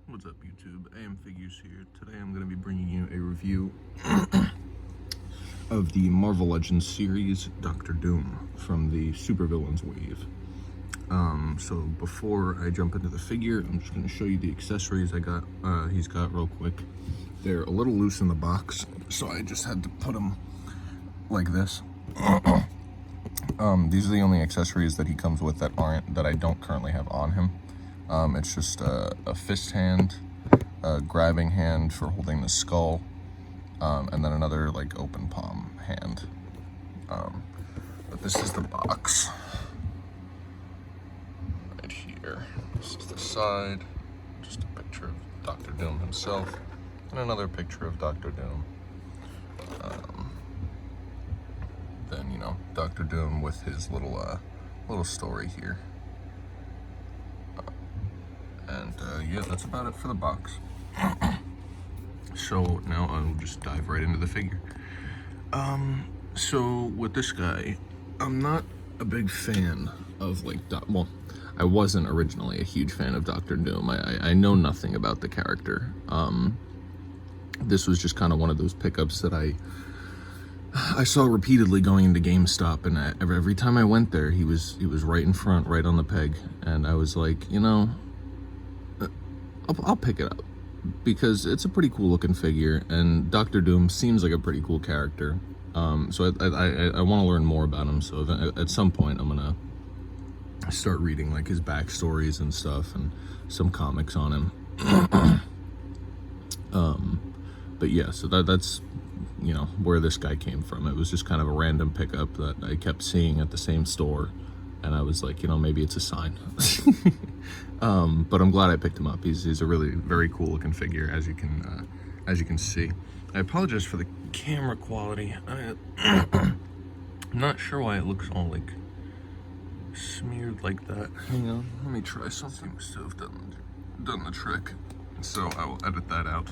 What's up, YouTube? AM Figures here. Today I'm going to be bringing you a review of the Marvel Legends series Doctor Doom from the Supervillains wave. So before I jump into the figure, I'm just going to show you the accessories he's got real quick. They're a little loose in the box, so I just had to put them like this. These are the only accessories that he comes with that I don't currently have on him. It's just a fist hand, a grabbing hand for holding the skull, and then another like open palm hand. But this is the box right here. This is the side, just a picture of Doctor Doom himself, and another picture of Doctor Doom. Then, you know, Doctor Doom with his little story here. Yeah, that's about it for the box. So now I'll just dive right into the figure. So with this guy, I'm not a big fan of well, I wasn't originally a huge fan of Doctor Doom. I know nothing about the character. This was just kind of one of those pickups that I saw repeatedly going into GameStop, and every time I went there, he was right in front, right on the peg, and I was like, you know, I'll pick it up because it's a pretty cool looking figure, and Doctor Doom seems like a pretty cool character. So I want to learn more about him. So at some point, I'm gonna start reading like his backstories and stuff, and some comics on him. But yeah, so that's, you know, where this guy came from. It was just kind of a random pickup that I kept seeing at the same store, and I was like, you know, maybe it's a sign. But I'm glad I picked him up. He's a really very cool looking figure, as you can see. I apologize for the camera quality. I'm not sure why it looks all like smeared like that. Hang on, let me try something to have done the trick. So I will edit that out.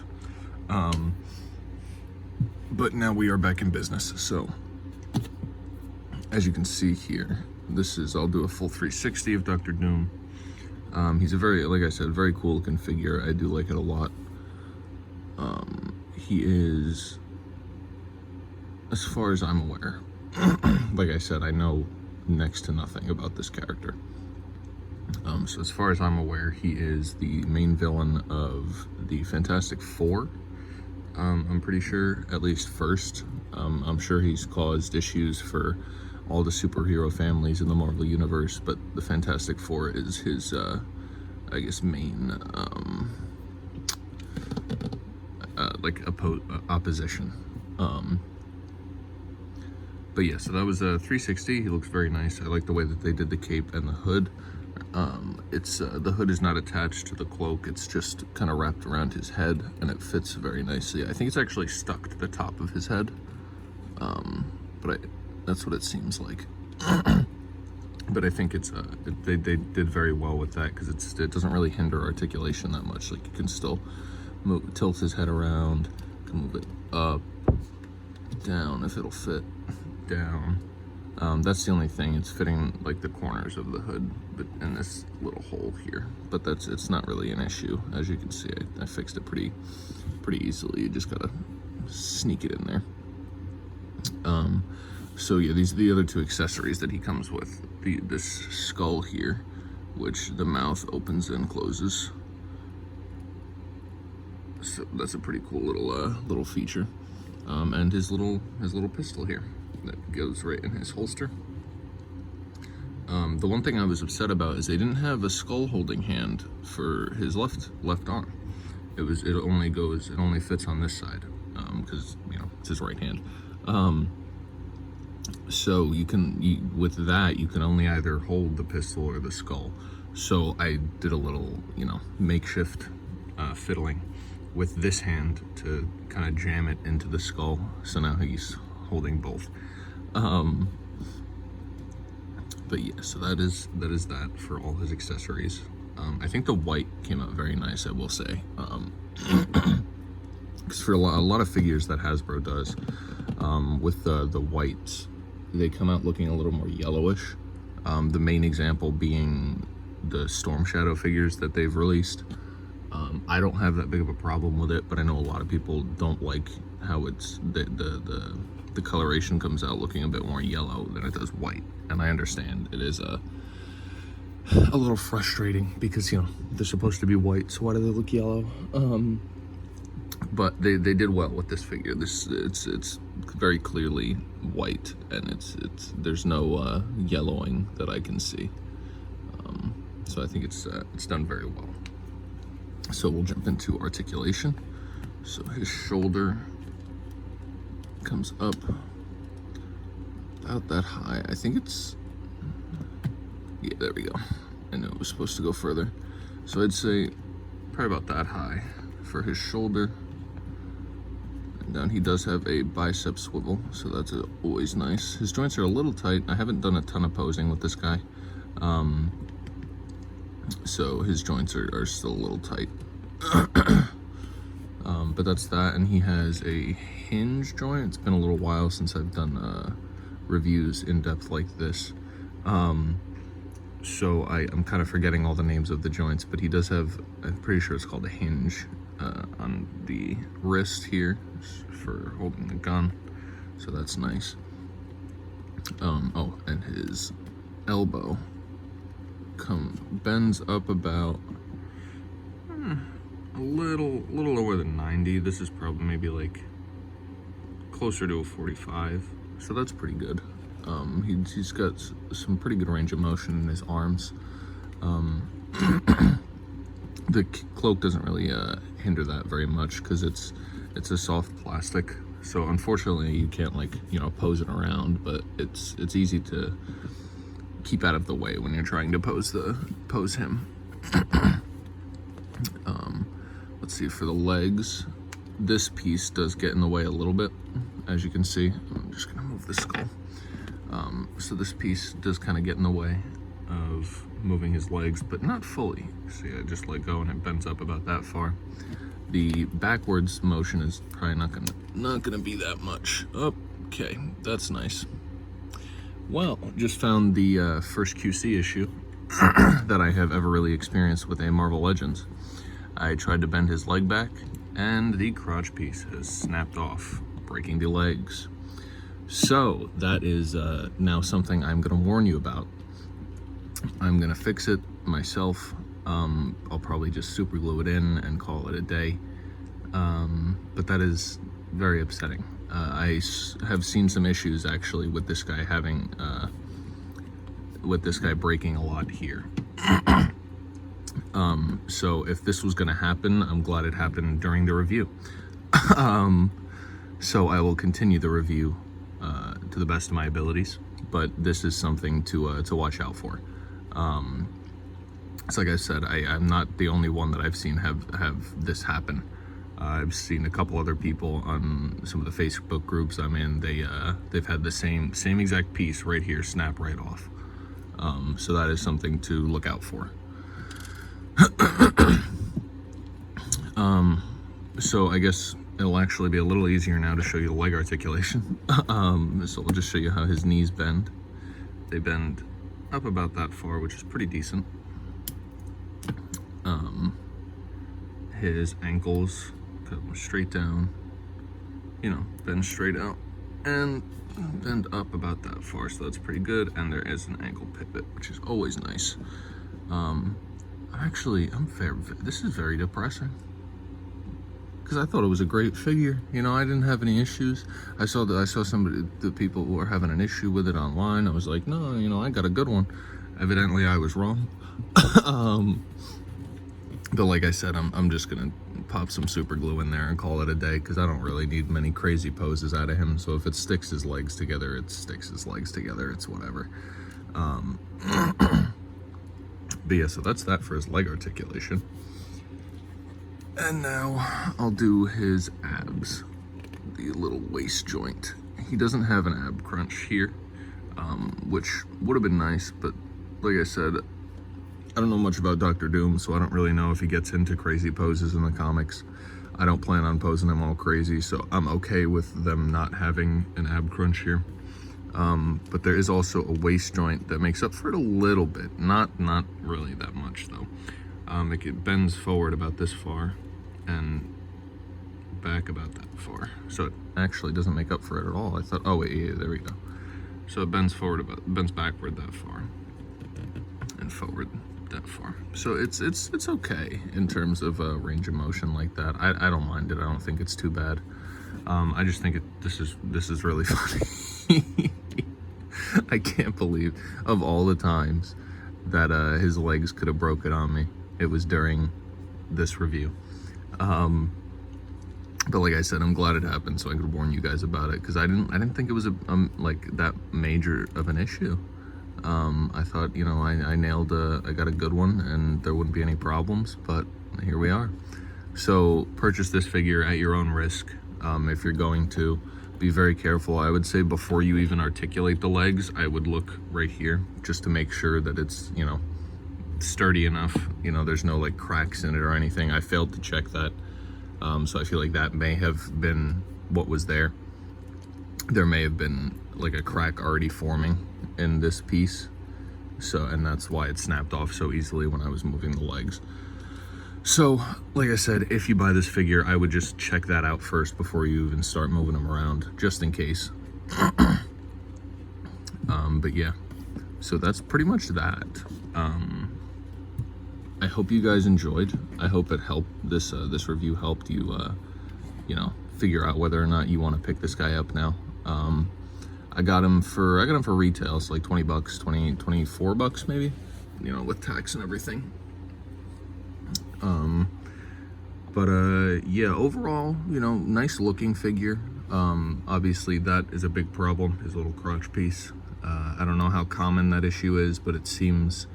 But now we are back in business. So as you can see here, I'll do a full 360 of Doctor Doom. He's a like I said, very cool looking figure. I do like it a lot. He is, as far as I'm aware, like I said, I know next to nothing about this character. So as far as I'm aware, he is the main villain of the Fantastic Four. I'm pretty sure, at least first. I'm sure he's caused issues for all the superhero families in the Marvel Universe, but the Fantastic Four is his, I guess, main, opposition. But yeah, so that was a 360. He looks very nice. I like the way that they did the cape and the hood. The hood is not attached to the cloak. It's just kind of wrapped around his head, and it fits very nicely. I think it's actually stuck to the top of his head. But that's what it seems like. But I think they did very well with that, because it doesn't really hinder articulation that much. Like, you can still tilt his head around, can move it up, down if it'll fit, down. That's the only thing. It's fitting like the corners of the hood, but in this little hole here. But it's not really an issue. As you can see, I fixed it pretty easily. You just gotta sneak it in there. So yeah, these are the other two accessories that he comes with. This skull here, which the mouth opens and closes. So that's a pretty cool little feature. And his little pistol here that goes right in his holster. The one thing I was upset about is they didn't have a skull holding hand for his left arm. It only fits on this side, because, you know, it's his right hand. So with that you can only either hold the pistol or the skull. So I did a little, you know, makeshift fiddling with this hand to kind of jam it into the skull. So now he's holding both. But yeah, so that is that for all his accessories. I think the white came out very nice, I will say. Because for a lot of figures that Hasbro does, with the whites, they come out looking a little more yellowish. The main example being the Storm Shadow figures that they've released. I don't have that big of a problem with it, but I know a lot of people don't like how it's the coloration comes out looking a bit more yellow than it does white. And I understand it is a little frustrating because, you know, they're supposed to be white, so why do they look yellow? But they did well with this figure. It's very clearly white, and it's there's no yellowing that I can see. So I think it's done very well. So we'll jump into articulation. So his shoulder comes up about that high. I think it's, yeah, there we go. I know it was supposed to go further. So I'd say probably about that high for his shoulder. And then he does have a bicep swivel, so that's always nice. His joints are a little tight. I haven't done a ton of posing with this guy. So his joints are still a little tight. But that's that, and he has a hinge joint. It's been a little while since I've done reviews in depth like this. So I'm kind of forgetting all the names of the joints, but he does have, I'm pretty sure it's called a hinge on the wrist here for holding the gun. So that's nice. Oh, and his elbow bends up about a little lower than 90. This is probably maybe like closer to a 45, so that's pretty good. He's got some pretty good range of motion in his arms. The cloak doesn't really hinder that very much because it's a soft plastic, so unfortunately you can't, like, you know, pose it around, but it's easy to keep out of the way when you're trying to pose him. Let's see, for the legs, this piece does get in the way a little bit, as you can see. I'm just gonna move the skull. So this piece does kind of get in the way of moving his legs, but not fully. See, I just let go and it bends up about that far. The backwards motion is probably not gonna be that much. Okay, that's nice. Well, just found the first QC issue that I have ever really experienced with a Marvel Legends. I tried to bend his leg back, and the crotch piece has snapped off, breaking the legs. So that is now something I'm going to warn you about. I'm going to fix it myself. I'll probably just super glue it in and call it a day. But that is very upsetting. I have seen some issues actually with this guy breaking a lot here. So if this was going to happen, I'm glad it happened during the review. So I will continue the review to the best of my abilities, but this is something to watch out for. So like I said, I'm not the only one that I've seen have this happen. I've seen a couple other people on some of the Facebook groups I'm in. They've had the same exact piece right here snap right off. So that is something to look out for. So I guess it'll actually be a little easier now to show you the leg articulation. So I'll just show you how his knees bend. They bend up about that far, which is pretty decent. His ankles come straight down, you know, bend straight out, and bend up about that far, so that's pretty good. And there is an ankle pivot, which is always nice. This is very depressing, because I thought it was a great figure. You know, I didn't have any issues. I saw the people were having an issue with it online. I was like, no, you know, I got a good one. Evidently I was wrong. But like I said, I'm just gonna pop some super glue in there and call it a day, because I don't really need many crazy poses out of him. So if it sticks his legs together, it sticks his legs together. It's whatever. But yeah, so that's that for his leg articulation. And now I'll do his abs, the little waist joint. He doesn't have an ab crunch here, which would have been nice, but like I said, I don't know much about Dr. Doom, so I don't really know if he gets into crazy poses in the comics. I don't plan on posing him all crazy, so I'm okay with them not having an ab crunch here. But there is also a waist joint that makes up for it a little bit. Not really that much, though. It bends forward about this far and back about that far. So it actually doesn't make up for it at all. I thought, oh wait, yeah, there we go. So it bends backward that far and forward that far. So it's okay in terms of range of motion like that. I don't mind it. I don't think it's too bad. I just think this is really funny. I can't believe, of all the times that his legs could have broken on me, it was during this review. But like I said, I'm glad it happened so I could warn you guys about it, because I didn't think it was like that major of an issue. I thought, you know, I nailed I got a good one and there wouldn't be any problems, but here we are. So purchase this figure at your own risk. If you're going to, be very careful. I would say before you even articulate the legs, I would look right here just to make sure that it's, you know, sturdy enough, you know, there's no like cracks in it or anything. I failed to check that. So I feel like that may have been what was there. There may have been like a crack already forming in this piece. So, and that's why it snapped off so easily when I was moving the legs. So, like I said, if you buy this figure, I would just check that out first before you even start moving them around, just in case. But yeah, so that's pretty much that. I hope you guys enjoyed. I hope it helped. This review helped you, you know, figure out whether or not you want to pick this guy up now. I got him for retail, so like 20 bucks, 24 bucks maybe, you know, with tax and everything. Yeah, overall, you know, nice looking figure. Obviously that is a big problem, his little crotch piece. I don't know how common that issue is, but it seems,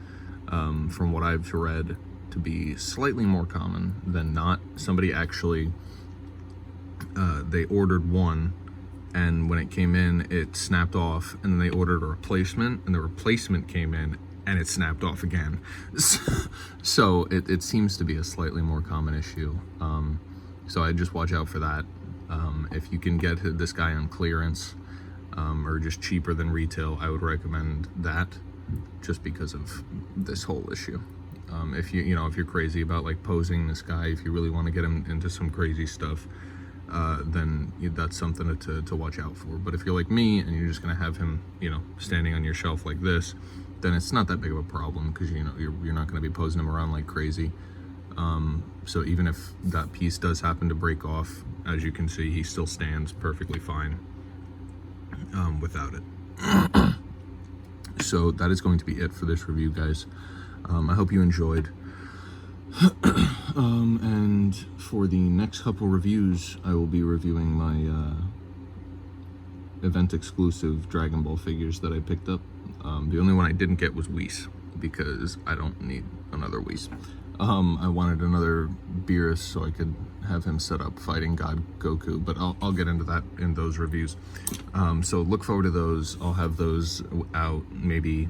from what I've read, to be slightly more common than not. Somebody actually, they ordered one, and when it came in, it snapped off, and then they ordered a replacement, and the replacement came in, and it snapped off again. So it seems to be a slightly more common issue. So I just watch out for that. If you can get this guy on clearance, or just cheaper than retail, I would recommend that, just because of this whole issue. If if you're crazy about like posing this guy, if you really want to get him into some crazy stuff, then that's something to watch out for. But if you're like me and you're just gonna have him, you know, standing on your shelf like this, then it's not that big of a problem, because you know you're not gonna be posing him around like crazy. So even if that piece does happen to break off, as you can see, he still stands perfectly fine without it. So that is going to be it for this review, guys. I hope you enjoyed. And for the next couple reviews, I will be reviewing my event exclusive Dragon Ball figures that I picked up. The only one I didn't get was Whis, because I don't need another Whis. I wanted another Beerus so I could have him set up fighting God Goku, but I'll get into that in those reviews. So look forward to those. I'll have those out maybe,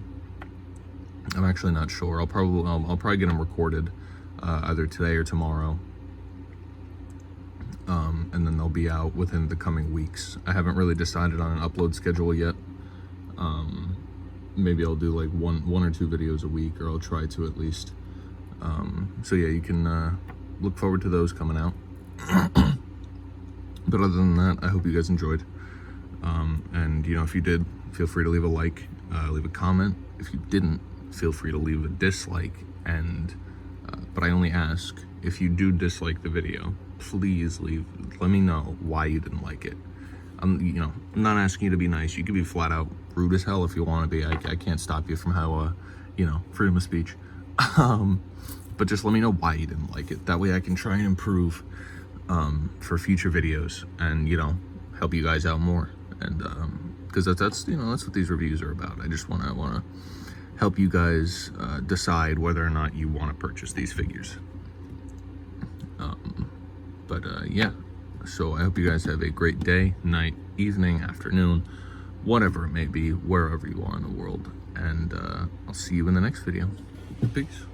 I'm actually not sure. I'll probably get them recorded either today or tomorrow. And then they'll be out within the coming weeks. I haven't really decided on an upload schedule yet. Maybe I'll do like one or two videos a week, or I'll try to at least. So yeah, you can look forward to those coming out. But other than that, I hope you guys enjoyed. And you know, if you did, feel free to leave a like, leave a comment. If you didn't, feel free to leave a dislike. And but I only ask, if you do dislike the video, please let me know why you didn't like it. You know, I'm not asking you to be nice. You can be flat out rude as hell if you want to be. I can't stop you from how, you know, freedom of speech. But just let me know why you didn't like it. That way I can try and improve for future videos, and, you know, help you guys out more. And because that's you know, that's what these reviews are about. I just want to help you guys decide whether or not you want to purchase these figures. Yeah, so I hope you guys have a great day, night, evening, afternoon, whatever it may be, wherever you are in the world. And I'll see you in the next video. Peace.